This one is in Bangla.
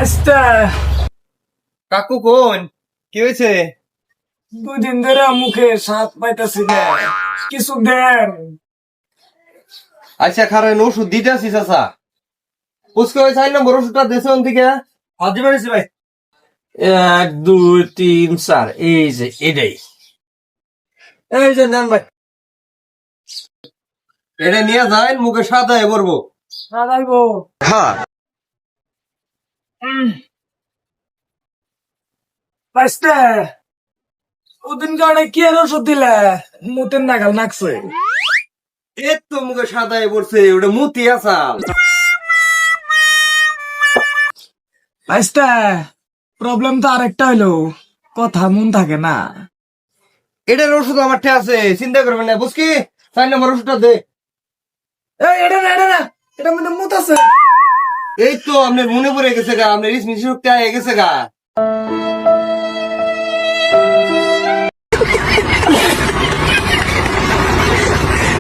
বাইস্তা কাকু কোন কি হয়েছে? 2 দিন ধরে মুখে স্বাদ পাইতাছি না, কিছু দেন। আচ্ছা খারাপ ওষুধ দিতে আসিস চাচা। পুষ্কে ওই 4 নম্বর ওষুধটা দেশে ওন থেকে হাজি মেরেছি ভাই। 1 2 3 4 এই যে এটাই। এই যে নেন ভাই, এটা নিয়ে যান, মুখে সাদা হয়ে পড়বো। দাঁড়াইবো। হ্যাঁ বাইস্তা ওদিন কারণে কি আর ওষুধ দিলে? মুতের নাগাল নাকছে। এই তো মুখে সাদা হয়ে পড়ছে, ওটা মুতি আসাল। বাইস্তা প্রবলেম তো আরেকটা হইলো, কথা মন থাকে না। এটার ওষুধ আমার ঠে আছে, চিন্তা করবেন না। বুঝকি 4 নম্বর ওষুধটা দে। এই এটা না এটা মধ্যে মুত আছে। এই তো আপনার মনে পড়ে গেছে গা, আপনার স্মৃতি শক্তি আয়ে গেছে গা।